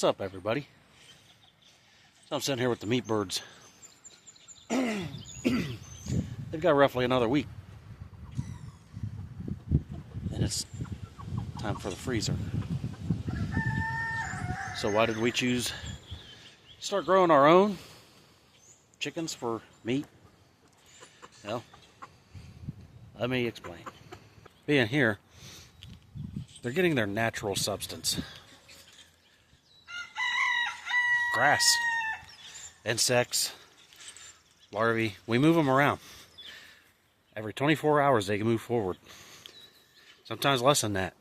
What's up, everybody? So I'm sitting here with the meat birds. They've got roughly another week, and it's time for the freezer. So why did we choose to start growing our own chickens for meat? Well, let me explain. Being here, they're getting their natural substance. Grass, insects, larvae. We move them around. Every 24 hours they can move forward. Sometimes less than that.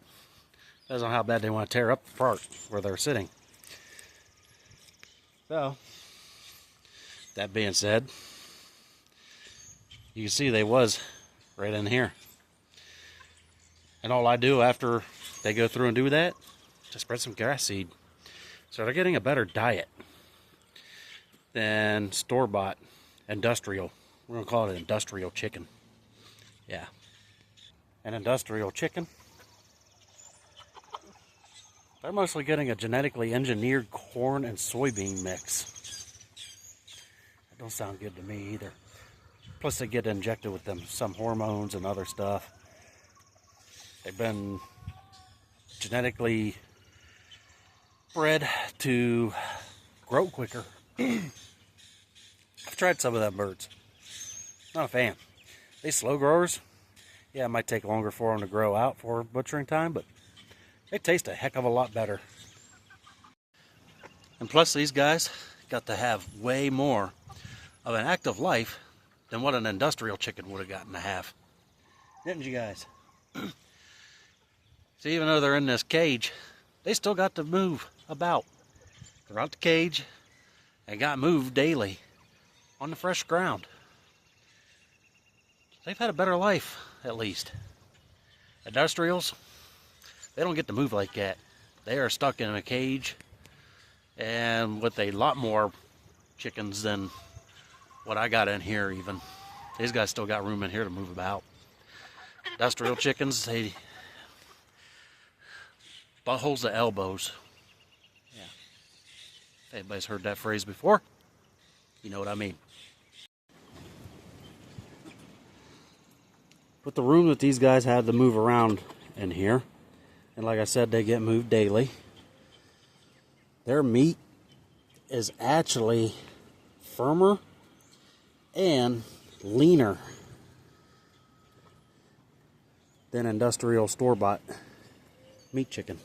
Depends on how bad they want to tear up the part where they're sitting. So, that being said, you can see they was right in here. And all I do after they go through and do that, just spread some grass seed. So they're getting a better diet than store-bought industrial. We're going to call it industrial chicken. Yeah. An industrial chicken, they're mostly getting a genetically engineered corn and soybean mix. That don't sound good to me either. Plus they get injected with some hormones and other stuff. They've been genetically bred to grow quicker. I've tried some of them birds. Not a fan. They slow growers. Yeah, it might take longer for them to grow out for butchering time, but they taste a heck of a lot better. And plus these guys got to have way more of an active life than what an industrial chicken would have gotten to have. Didn't you guys? So even though they're in this cage, they still got to move about throughout the cage and got moved daily on the fresh ground. They've had a better life, at least. Industrials, they don't get to move like that. They are stuck in a cage and with a lot more chickens than what I got in here even. These guys still got room in here to move about. Industrial chickens, they buttholes to elbows. Yeah. If anybody's heard that phrase before, you know what I mean. With the room that these guys have to move around in here, and like I said, they get moved daily, their meat is actually firmer and leaner than industrial store-bought meat chicken.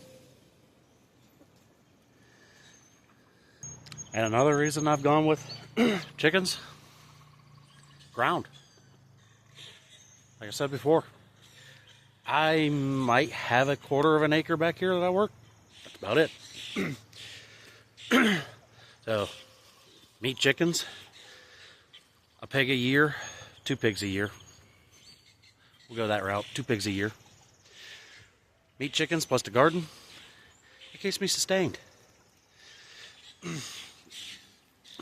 And another reason I've gone with chickens, ground. Like I said before, I might have a quarter of an acre back here that I work. That's about it. So, meat chickens, a pig a year, 2 pigs a year. We'll go that route, 2 pigs a year. Meat chickens plus the garden, it keeps me sustained.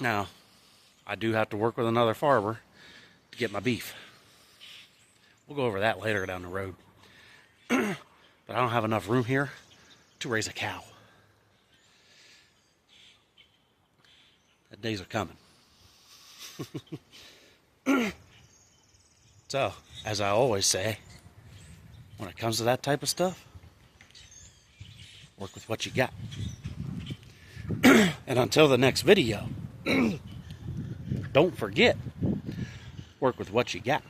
Now, I do have to work with another farmer to get my beef. We'll go over that later down the road. But I don't have enough room here to raise a cow. The days are coming. So, as I always say, when it comes to that type of stuff, work with what you got. And until the next video, don't forget, work with what you got.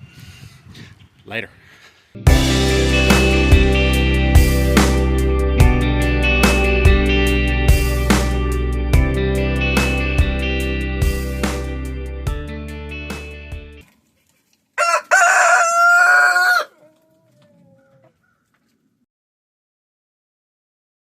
Later.